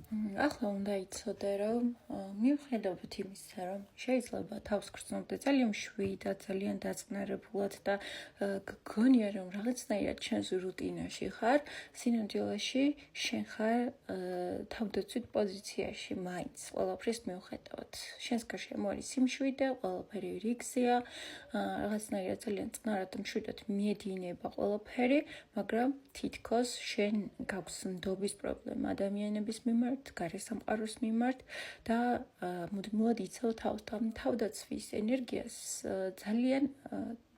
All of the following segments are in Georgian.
ახლა უნდა იცოდე, რომ მიუხედავად იმისა, რომ შეიძლება თავს გრძნოდე ძალიან მშვიდად, ძალიან დაწყნარებულად და გგონია, რომ რაღაცნაირად ჩვენს რუტინაში ხარ, სინამდვილეში შენ ხარ თავდაცვით პოზიციაში მაინც ყველაფრის მიუხედავად. შენს გარშემო არის სიმშვიდე, ყველაფერი რიგზეა, რაღაცნაირად ძალიან წყნარად მშვიდად მიედინება ყველაფერი, მაგრამ თითქოს შენ გაქვს ნდობის პრობლემა ადამიანების მიმართ, გარესამყაროს მიმართ და მუდმივად იცავ თავს ამ თავდაცვის ენერგიას ძალიან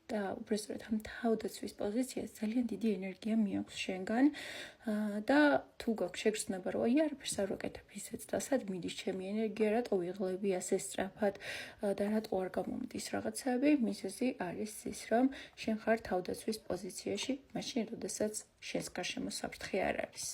და უბრალოდ ამ თავდაცვის პოზიციას ძალიან დიდი ენერგია მიაქვს შენგან და თუ გაქვს შეგრძნება რომ აი არაფერს არ ვაკეთებ ისეც და სად მიდის ჩემი ენერგია, რატო ვიღლები ასე სწრაფად და რატო არ გამომდის რაღაცები, მიზეზი არის ის, რომ შენ ხარ თავდაცვის პოზიციაში, მაშინ როდესაც შენს გარშემო საფრთხე არ არის.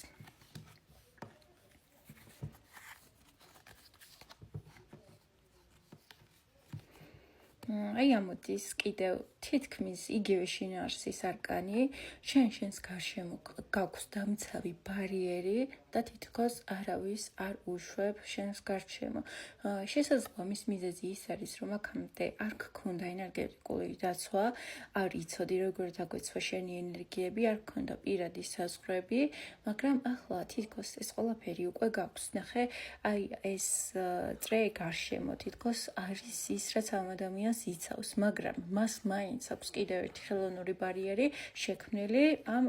აი ამოდის კიდევ თითქმის იგივე შინაარსის არკანი, შენს გარშემო გაქვს დამცავი ბარიერი და თითქოს არავის არ უშვებ შენს გარშემო. შესაძლოა მის მიზეზი ის არის, რომ აქამდე არ გქონდა ენერგეტიკული დაცვა, არ იცოდი როგორ დაგვეცვა შენი ენერგიები, არ გქონდა პირადი საზღვრები, მაგრამ ახლა თითქოს ეს ყველაფერი უკვე გაქვს. ნახე, აი ეს წრე გარშემო თითქოს არის ის, რაც ამ ადამიანს იცავს, მაგრამ მას მაინც აქვს კიდევ ერთი ხელოვნური ბარიერი შექმნილი ამ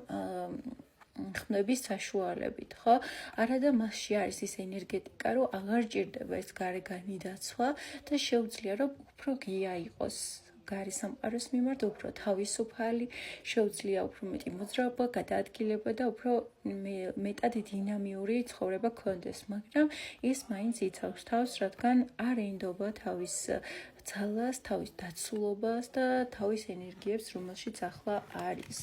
ხმების საშუალებით, ხო? არადა მასში არის ის ენერგეტიკა, რომ აღარ ჭირდება ეს გარეგანი დაცვა და შეუძლია, რომ უფრო ღია იყოს გარესამყაროს მიმართ, უფრო თავისუფალი, შეუძლია უფრო მეტი მოძრაობა, გადაადგილება და უფრო მეტად დინამიური ცხოვრება გქონდეს, მაგრამ ის მაინც იცავს თავს, რადგან არ ენდობა თავის ძალას, თავის დაცულობას და თავის ენერგიებს, რომელშიც ახლა არის.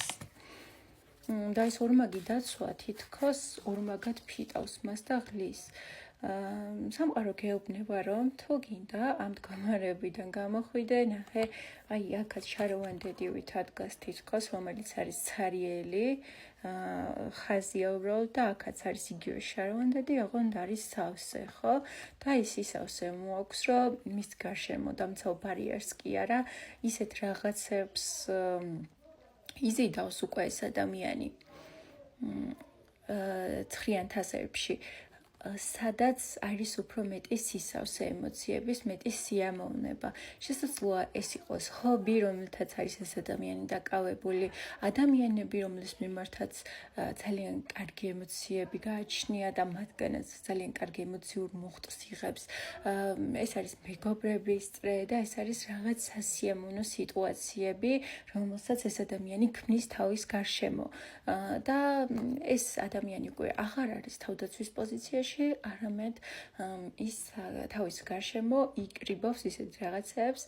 და ეს ორმაგი დაცვა თითქოს ორმაგად ფიტავს მას და ღლის. სამყარო გეუბნება, რომ თუ გინდა ამ მდგომარეობიდან გამოხვიდე, ნახე, აი აქაც შაროვანდედივით ადგას თითქოს, რომელიც არის ცარიელი, ხაზია უბრალოდ და აქაც არის იგივე შაროვანდედი, ოღონდ არის სავსე, ხო? და ის ისავსე მოაქვს, რომ მის გარშემო დამცავ ბარიერს კი არა, ისეთ რაღაცებს იზიდავს უკვე ეს ადამიანი ცხრიან თასებში, სადაც არის უფრო მეტი სისავსე ემოციების, მეტი სიამოვნება. შესაძლოა ეს იყოს ჰობი, რომელთაც არის ეს ადამიანი დაკავებული, ადამიანები, რომლის მიმართაც ძალიან კარგი ემოციები გააჩნია და მათგანაც ძალიან კარგი ემოციურ მუხტს იღებს. ეს არის მეგობრების წრე და ეს არის რაღაც სასიამოვნო სიტუაციები, რომელსაც ეს ადამიანი ქმნის თავის გარშემო. და ეს ადამიანი უკვე აღარ არის თავდაცვის პოზიციაში, არამედ ის თავის გარშემო იკრიბავს ისეთ რაღაცებს,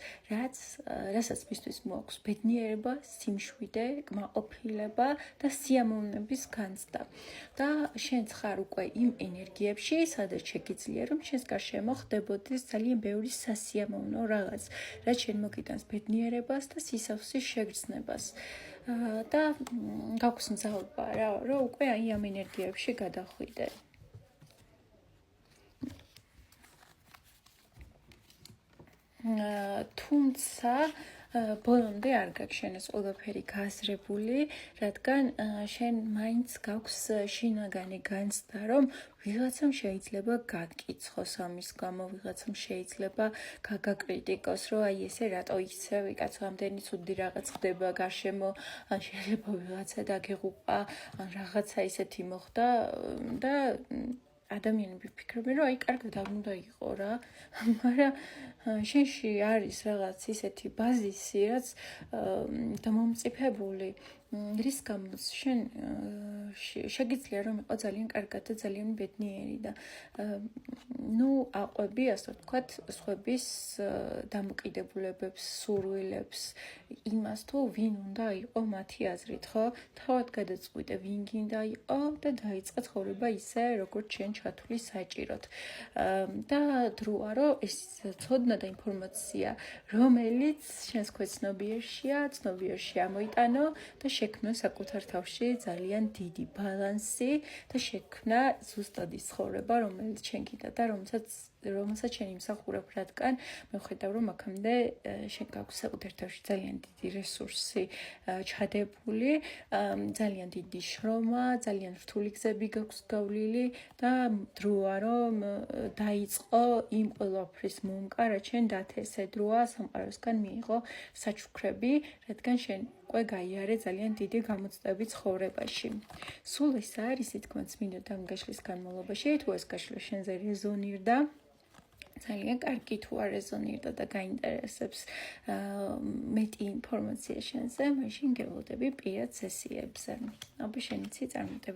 რასაც მისთვის მოაქვს ბედნიერება, სიმშვიდე, კმაყოფილება და სიამოვნების განცდა. და შენც ხარ უკვე იმ ენერგიებში, სადაც შეგიძლია, რომ შენს გარშემო ხდებოდეს ძალიან ბევრი სასიამოვნო რაღაც, რაც შენ მოგიტანს ბედნიერებას და სისავსის შეგრძნებას. და გაქვს მზაობა რა, რომ უკვე აი ამ ენერგიებში გადახვიდე. თუმცა ბოლომდე არ გაქვს შენ ეს ყველაფერი გააზრებული, რადგან შენ მაინც გაქვს შინაგანი განცდა, რომ ვიღაცამ შეიძლება გაგკიცხოს ამის გამო, ვიღაცამ შეიძლება გაგაკრიტიკოს, რომ აი ესე რატო იქცევ, კაცო ამდენი ცუდი რაღაც ხდება გარშემო, ან შეიძლება ვიღაცა დაგეღუყა, ან რაღაცა ისეთი მოხდა და ადამიანები ფიქრობენ, რომ აი კარგად არ უნდა იყო რა, მაგრამ შენში არის რაღაც ისეთი ბაზისი, რაც დამომწიფებული, რის გამოც შენ შეგიძლია რომ იყო ძალიან კარგად და ძალიან ბედნიერი და აყვები, ასე ვთქვათ, სხვების დამოკიდებულებებს, სურვილებს, იმას თუ ვინ უნდა იყო მათი აზრით, ხო? თავად გადაწყვიტე, ვინ გინდა იყო და დაიწყე ცხოვრება ისე, როგორც შენ ჩათვლი საჭიროდ. და დროა, რომ ეს ცოდნა და ინფორმაცია, რომელიც შენს ქვეცნობიერშია, ცნობიერში ამოიტანო და შექმნო საკუთარ თავში ძალიან დიდ დიდი ბალანსი და შექმნა ზუსტად ის ცხოვრება, რომელიც შენ გინდა და რომელსაც შენ იმსახურებ, რადგან მივხვდები, რომ აქამდე შენ გაქვს საერთაშორისო ძალიან დიდი რესურსი ჩადებული, ძალიან დიდი შრომა, ძალიან რთული გზები გაქვს გავლილი და დროა რომ დაიწყო იმ ყველაფრის მომკა, რაც შენ დათესე დროა სამყაროსგან მიიღო საჩუქრები, რადგან შენ უკვე გაიარე ძალიან დიდი გამოცდები ცხოვრებაში. სულ ეს არის, თითქმის მინდოდა დამგაშლის განმავლობაში, თუ ეს გაშლა შენზე რეზონირდა, ძალიან კარგი თუ არ რეზონირდა და გაინტერესებს მეტი ინფორმაცია შენზე, მაშინ გევლოდები პირად სესიებზე. აბა შენ იცი წარმატებებს.